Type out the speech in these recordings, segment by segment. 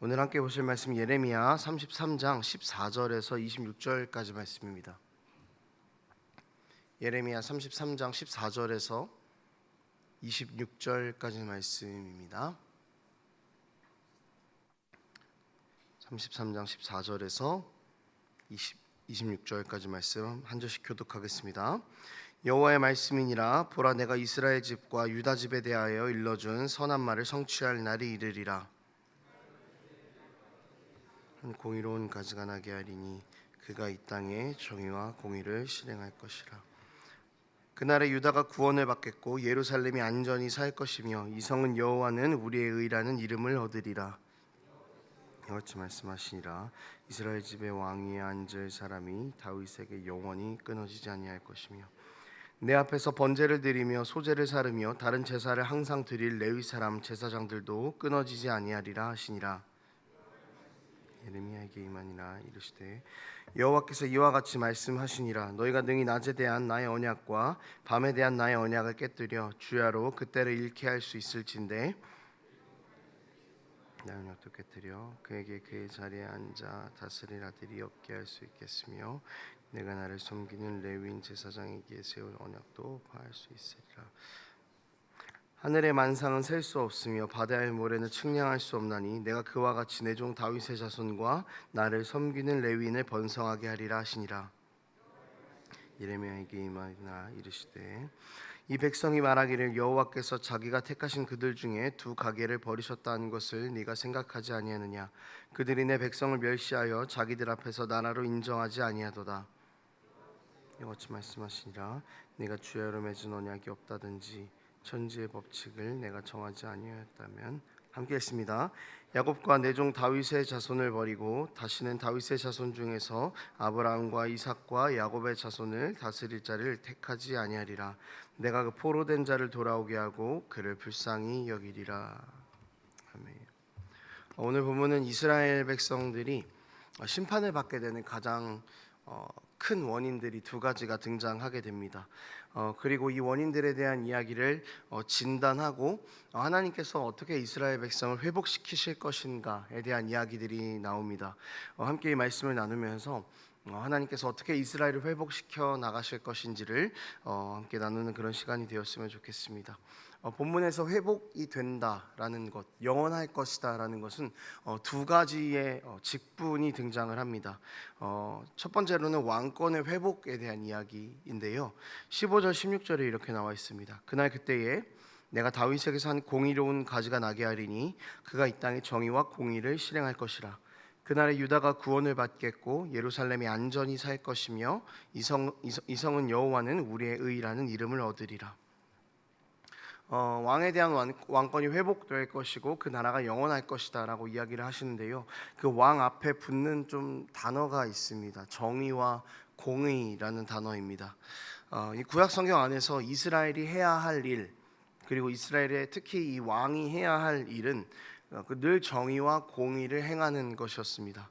오늘 함께 보실 말씀 예레미야 33장 14절에서 26절까지 말씀입니다. 예레미야 33장 14절에서 26절까지 말씀입니다. 33장 14절에서 26절까지 말씀 한 절씩 교독하겠습니다. 여호와의 말씀이니라. 보라, 내가 이스라엘 집과 유다 집에 대하여 일러준 선한 말을 성취할 날이 이르리라. 한 공의로운 가지가 나게 하리니 그가 이 땅에 정의와 공의를 실행할 것이라. 그날에 유다가 구원을 받겠고 예루살렘이 안전히 살 것이며 이성은 여호와는 우리의 의라는 이름을 얻으리라. 이같이 말씀하시니라. 이스라엘 집의 왕위에 앉을 사람이 다윗에게 영원히 끊어지지 아니할 것이며 내 앞에서 번제를 드리며 소제를 사르며 다른 제사를 항상 드릴 레위 사람 제사장들도 끊어지지 아니하리라 하시니라. 예레미야에게 임하니라. 이르시되 여호와께서 이와 같이 말씀하시니라. 너희가 능히 낮에 대한 나의 언약과 밤에 대한 나의 언약을 깨뜨려 주야로 그때를 잃게 할 수 있을진데 나의 언약도 깨뜨려 그에게 그의 자리에 앉아 다스릴 아들이 없게 할 수 있겠으며 내가 나를 섬기는 레위인 제사장에게 세울 언약도 파할 수 있으리라. 하늘의 만상은 셀 수 없으며 바다의 모래는 측량할 수 없나니 내가 그와 같이 내 종 다윗의 자손과 나를 섬기는 레위인을 번성하게 하리라 하시니라. 예레미야에게 임하니라. 이르시되 이 백성이 말하기를 여호와께서 자기가 택하신 그들 중에 두 가게를 버리셨다는 것을 네가 생각하지 아니하느냐. 그들이 내 백성을 멸시하여 자기들 앞에서 나라로 인정하지 아니하도다. 이같이 말씀하시니라. 네가 주야로 맺은 언약이 없다든지 천지의 법칙을 내가 정하지 아니하였다면 함께 했습니다. 야곱과 내 종 다윗의 자손을 버리고 다시는 다윗의 자손 중에서 아브라함과 이삭과 야곱의 자손을 다스릴 자를 택하지 아니하리라. 내가 그 포로된 자를 돌아오게 하고 그를 불쌍히 여기리라. 아멘. 오늘 본문은 이스라엘 백성들이 심판을 받게 되는 가장 큰 원인들이 두 가지가 등장하게 됩니다. 그리고 이 원인들에 대한 이야기를 진단하고 하나님께서 어떻게 이스라엘 백성을 회복시키실 것인가에 대한 이야기들이 나옵니다. 함께 이 말씀을 나누면서 하나님께서 어떻게 이스라엘을 회복시켜 나가실 것인지를 함께 나누는 그런 시간이 되었으면 좋겠습니다. 본문에서 회복이 된다라는 것, 영원할 것이다라는 것은 두 가지의 직분이 등장을 합니다. 첫 번째로는 왕권의 회복에 대한 이야기인데요. 15절 16절에 이렇게 나와 있습니다. 그날 그때에 내가 다윗에게서 한 공의로운 가지가 나게 하리니 그가 이 땅에 정의와 공의를 실행할 것이라. 그날에 유다가 구원을 받겠고 예루살렘이 안전히 살 것이며 이성은 여호와는 우리의 의라는 이름을 얻으리라. 왕에 대한 왕권이 회복될 것이고 그 나라가 영원할 것이다 라고 이야기를 하시는데요. 그 왕 앞에 붙는 좀 단어가 있습니다. 정의와 공의라는 단어입니다. 이 구약 성경 안에서 이스라엘이 해야 할 일, 그리고 이스라엘의 특히 이 왕이 해야 할 일은 늘 정의와 공의를 행하는 것이었습니다.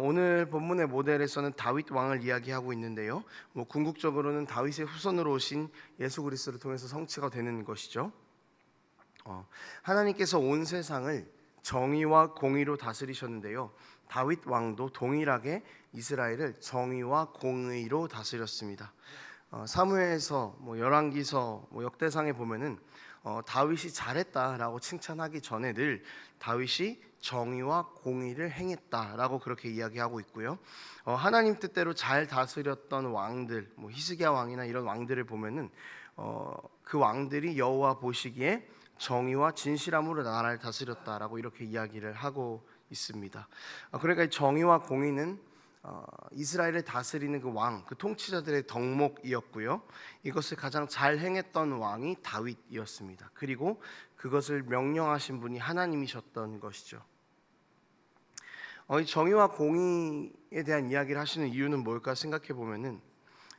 오늘 본문의 모델에서는 다윗 왕을 이야기하고 있는데요. 궁극적으로는 다윗의 후손으로 오신 예수 그리스도를 통해서 성취가 되는 것이죠. 하나님께서 온 세상을 정의와 공의로 다스리셨는데요. 다윗 왕도 동일하게 이스라엘을 정의와 공의로 다스렸습니다. 사무엘서, 열왕기서, 역대상에 보면은 다윗이 잘했다라고 칭찬하기 전에 늘 다윗이 정의와 공의를 행했다라고 그렇게 이야기하고 있고요. 하나님 뜻대로 잘 다스렸던 왕들, 히스기야 왕이나 이런 왕들을 보면은 그 왕들이 여호와 보시기에 정의와 진실함으로 나라를 다스렸다라고 이렇게 이야기를 하고 있습니다. 그러니까 정의와 공의는 이스라엘을 다스리는 그 왕, 그 통치자들의 덕목이었고요. 이것을 가장 잘 행했던 왕이 다윗이었습니다. 그리고 그것을 명령하신 분이 하나님이셨던 것이죠. 이 정의와 공의에 대한 이야기를 하시는 이유는 뭘까 생각해 보면은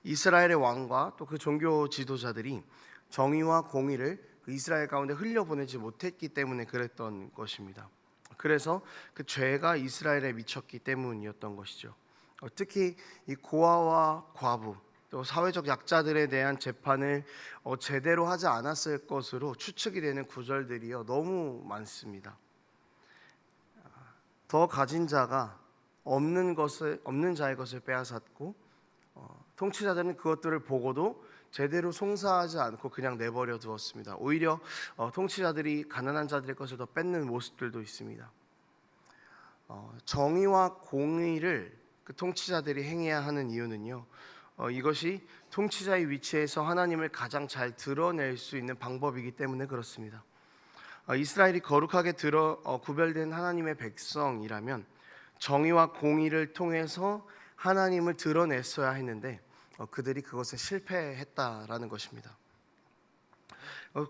이스라엘의 왕과 또 그 종교 지도자들이 정의와 공의를 그 이스라엘 가운데 흘려보내지 못했기 때문에 그랬던 것입니다. 그래서 그 죄가 이스라엘에 미쳤기 때문이었던 것이죠. 특히 이 고아와 과부 또 사회적 약자들에 대한 재판을 제대로 하지 않았을 것으로 추측이 되는 구절들이요 너무 많습니다. 더 가진 자가 없는 자의 것을 빼앗았고, 통치자들은 그것들을 보고도 제대로 송사하지 않고 그냥 내버려 두었습니다. 오히려 통치자들이 가난한 자들의 것을 더 뺏는 모습들도 있습니다. 정의와 공의를 그 통치자들이 행해야 하는 이유는요, 이것이 통치자의 위치에서 하나님을 가장 잘 드러낼 수 있는 방법이기 때문에 그렇습니다. 이스라엘이 거룩하게 구별된 하나님의 백성이라면 정의와 공의를 통해서 하나님을 드러냈어야 했는데 그들이 그것에 실패했다라는 것입니다.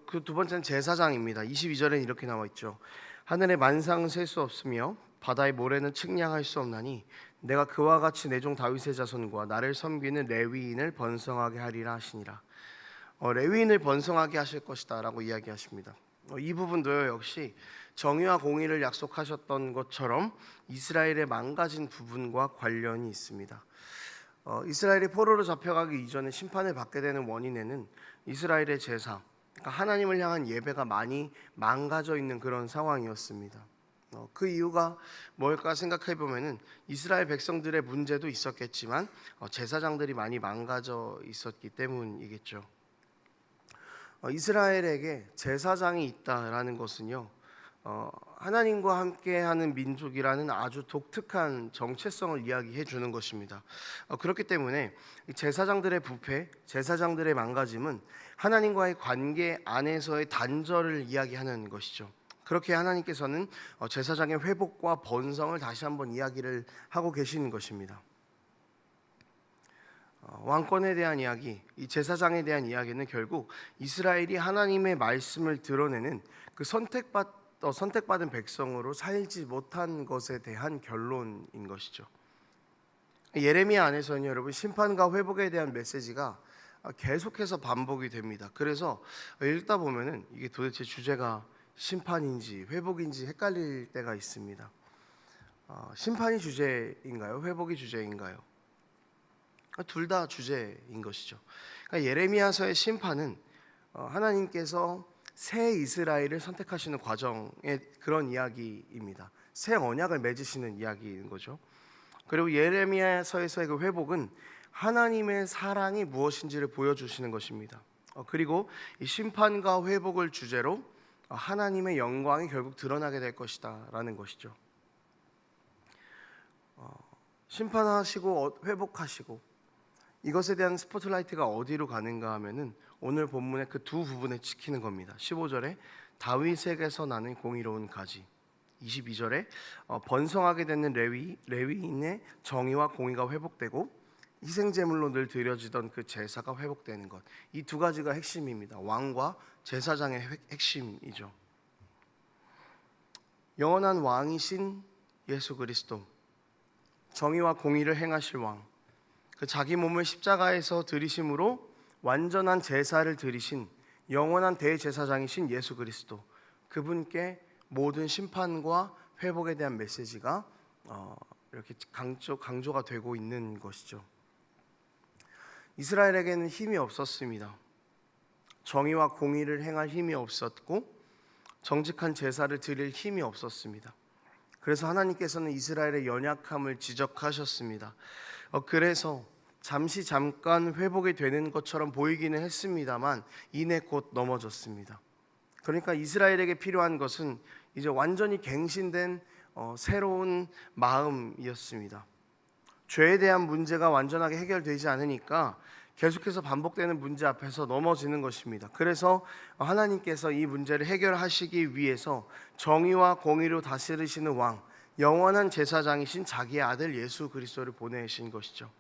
그 두 번째는 제사장입니다. 22절에 이렇게 나와 있죠. 하늘의 만상은 셀 수 없으며 바다의 모래는 측량할 수 없나니 내가 그와 같이 내 종 다윗의 자손과 나를 섬기는 레위인을 번성하게 하리라 하시니라. 레위인을 번성하게 하실 것이다 라고 이야기하십니다. 이 부분도 역시 정의와 공의를 약속하셨던 것처럼 이스라엘의 망가진 부분과 관련이 있습니다. 이스라엘이 포로로 잡혀가기 이전에 심판을 받게 되는 원인에는 이스라엘의 제사, 그러니까 하나님을 향한 예배가 많이 망가져 있는 그런 상황이었습니다. 그 이유가 뭘까 생각해 보면은 이스라엘 백성들의 문제도 있었겠지만 제사장들이 많이 망가져 있었기 때문이겠죠. 이스라엘에게 제사장이 있다라는 것은요, 하나님과 함께하는 민족이라는 아주 독특한 정체성을 이야기해 주는 것입니다. 그렇기 때문에 제사장들의 부패, 제사장들의 망가짐은 하나님과의 관계 안에서의 단절을 이야기하는 것이죠. 그렇게 하나님께서는 제사장의 회복과 번성을 다시 한번 이야기를 하고 계시는 것입니다. 왕권에 대한 이야기, 이 제사장에 대한 이야기는 결국 이스라엘이 하나님의 말씀을 드러내는 그 선택받은 백성으로 살지 못한 것에 대한 결론인 것이죠. 예레미야 안에서는 여러분 심판과 회복에 대한 메시지가 계속해서 반복이 됩니다. 그래서 읽다 보면은 이게 도대체 주제가 심판인지 회복인지 헷갈릴 때가 있습니다. 심판이 주제인가요? 회복이 주제인가요? 둘 다 주제인 것이죠. 그러니까 예레미야서의 심판은 하나님께서 새 이스라엘을 선택하시는 과정의 그런 이야기입니다. 새 언약을 맺으시는 이야기인 거죠. 그리고 예레미야서에서의 그 회복은 하나님의 사랑이 무엇인지를 보여주시는 것입니다. 그리고 이 심판과 회복을 주제로 하나님의 영광이 결국 드러나게 될 것이다라는 것이죠. 심판하시고 회복하시고 이것에 대한 스포트라이트가 어디로 가는가 하면은 오늘 본문의 그 두 부분에 찍히는 겁니다. 15절에 다윗에게서 나는 공의로운 가지, 22절에 번성하게 되는 레위인의 정의와 공의가 회복되고 희생제물로 늘 드려지던 그 제사가 회복되는 것, 이 두 가지가 핵심입니다. 왕과 제사장의 핵심이죠. 영원한 왕이신 예수 그리스도, 정의와 공의를 행하실 왕, 그 자기 몸을 십자가에서 드리심으로 완전한 제사를 드리신 영원한 대제사장이신 예수 그리스도, 그분께 모든 심판과 회복에 대한 메시지가 이렇게 강조가 되고 있는 것이죠. 이스라엘에게는 힘이 없었습니다. 정의와 공의를 행할 힘이 없었고 정직한 제사를 드릴 힘이 없었습니다. 그래서 하나님께서는 이스라엘의 연약함을 지적하셨습니다. 그래서 잠깐 회복이 되는 것처럼 보이기는 했습니다만 이내 곧 넘어졌습니다. 그러니까 이스라엘에게 필요한 것은 이제 완전히 갱신된 새로운 마음이었습니다. 죄에 대한 문제가 완전하게 해결되지 않으니까 계속해서 반복되는 문제 앞에서 넘어지는 것입니다. 그래서 하나님께서 이 문제를 해결하시기 위해서 정의와 공의로 다스리시는 왕, 영원한 제사장이신 자기의 아들 예수 그리스도를 보내신 것이죠.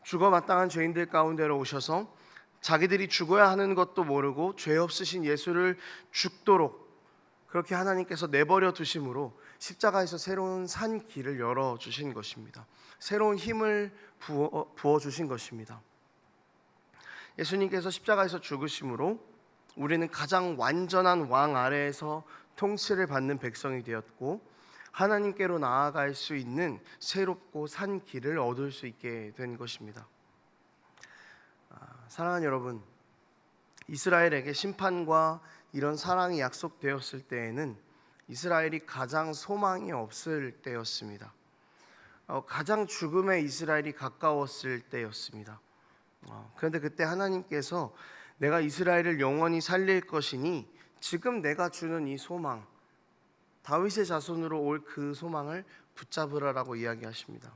죽어 마땅한 죄인들 가운데로 오셔서 자기들이 죽어야 하는 것도 모르고 죄 없으신 예수를 죽도록 그렇게 하나님께서 내버려 두심으로 십자가에서 새로운 산 길을 열어주신 것입니다. 새로운 힘을 부어주신 것입니다. 예수님께서 십자가에서 죽으심으로 우리는 가장 완전한 왕 아래에서 통치를 받는 백성이 되었고 하나님께로 나아갈 수 있는 새롭고 산 길을 얻을 수 있게 된 것입니다. 사랑하는 여러분, 이스라엘에게 심판과 이런 사랑이 약속되었을 때에는 이스라엘이 가장 소망이 없을 때였습니다. 가장 죽음에 이스라엘이 가까웠을 때였습니다. 그런데 그때 하나님께서 내가 이스라엘을 영원히 살릴 것이니 지금 내가 주는 이 소망, 다윗의 자손으로 올 그 소망을 붙잡으라라고 이야기하십니다.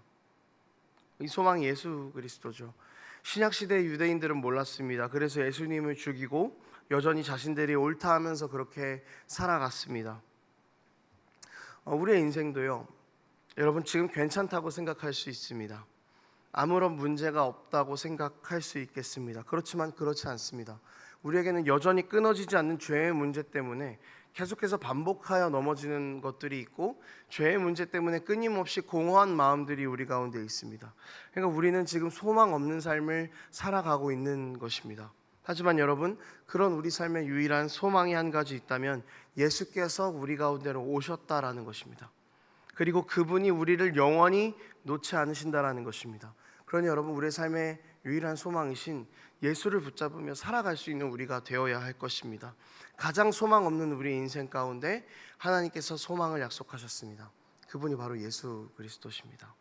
이 소망이 예수 그리스도죠. 신약 시대 유대인들은 몰랐습니다. 그래서 예수님을 죽이고 여전히 자신들이 옳다 하면서 그렇게 살아갔습니다. 우리의 인생도요, 여러분 지금 괜찮다고 생각할 수 있습니다. 아무런 문제가 없다고 생각할 수 있겠습니다. 그렇지만 그렇지 않습니다. 우리에게는 여전히 끊어지지 않는 죄의 문제 때문에 계속해서 반복하여 넘어지는 것들이 있고, 죄의 문제 때문에 끊임없이 공허한 마음들이 우리 가운데 있습니다. 그러니까 우리는 지금 소망 없는 삶을 살아가고 있는 것입니다. 하지만 여러분, 그런 우리 삶의 유일한 소망이 한 가지 있다면 예수께서 우리 가운데로 오셨다라는 것입니다. 그리고 그분이 우리를 영원히 놓지 않으신다라는 것입니다. 그러니 여러분, 우리의 삶의 유일한 소망이신 예수를 붙잡으며 살아갈 수 있는 우리가 되어야 할 것입니다. 가장 소망 없는 우리 인생 가운데 하나님께서 소망을 약속하셨습니다. 그분이 바로 예수 그리스도십니다.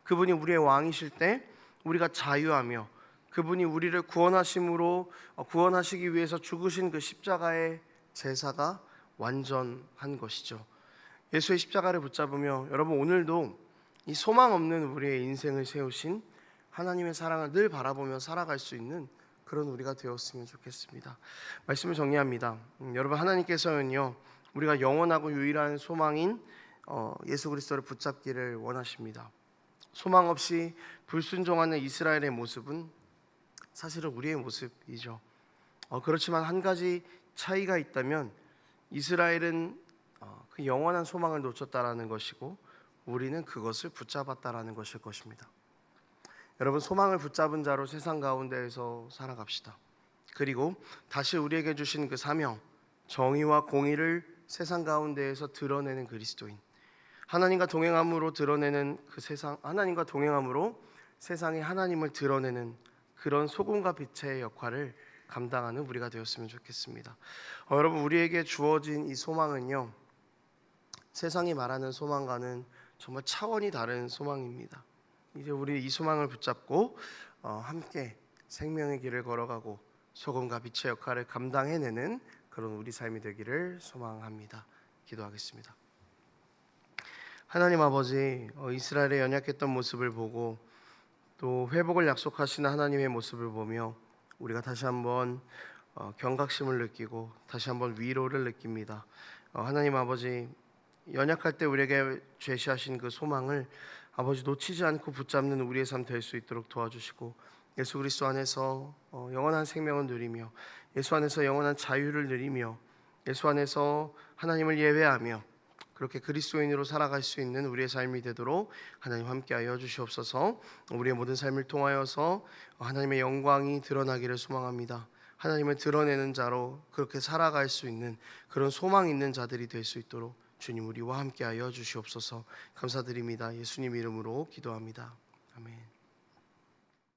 그분이 우리의 왕이실 때 우리가 자유하며, 그분이 우리를 구원하시기 위해서 죽으신 그 십자가의 제사가 완전한 것이죠. 예수의 십자가를 붙잡으며 여러분, 오늘도 이 소망 없는 우리의 인생을 세우신 하나님의 사랑을 늘 바라보며 살아갈 수 있는 그런 우리가 되었으면 좋겠습니다. 말씀을 정리합니다. 여러분, 하나님께서는요, 우리가 영원하고 유일한 소망인 예수 그리스도를 붙잡기를 원하십니다. 소망 없이 불순종하는 이스라엘의 모습은 사실은 우리의 모습이죠. 그렇지만 한 가지 차이가 있다면, 이스라엘은 그 영원한 소망을 놓쳤다라는 것이고 우리는 그것을 붙잡았다라는 것일 것입니다. 여러분, 소망을 붙잡은 자로 세상 가운데에서 살아갑시다. 그리고 다시 우리에게 주신 그 사명, 정의와 공의를 세상 가운데에서 드러내는 그리스도인, 하나님과 동행함으로 드러내는 그 세상, 하나님과 동행함으로 세상에 하나님을 드러내는 그런 소금과 빛의 역할을 감당하는 우리가 되었으면 좋겠습니다. 여러분, 우리에게 주어진 이 소망은요, 세상이 말하는 소망과는 정말 차원이 다른 소망입니다. 이제 우리 이 소망을 붙잡고 함께 생명의 길을 걸어가고 소금과 빛의 역할을 감당해내는 그런 우리 삶이 되기를 소망합니다. 기도하겠습니다. 하나님 아버지, 이스라엘의 연약했던 모습을 보고 또 회복을 약속하시는 하나님의 모습을 보며 우리가 다시 한번 경각심을 느끼고 다시 한번 위로를 느낍니다. 하나님 아버지, 연약할 때 우리에게 제시하신 그 소망을 아버지 놓치지 않고 붙잡는 우리의 삶 될 수 있도록 도와주시고, 예수 그리스도 안에서 영원한 생명을 누리며, 예수 안에서 영원한 자유를 누리며, 예수 안에서 하나님을 예배하며 그렇게 그리스도인으로 살아갈 수 있는 우리의 삶이 되도록 하나님 함께하여 주시옵소서. 우리의 모든 삶을 통하여서 하나님의 영광이 드러나기를 소망합니다. 하나님을 드러내는 자로 그렇게 살아갈 수 있는 그런 소망 있는 자들이 될 수 있도록 주님 우리와 함께하여 주시옵소서. 감사드립니다. 예수님 이름으로 기도합니다. 아멘.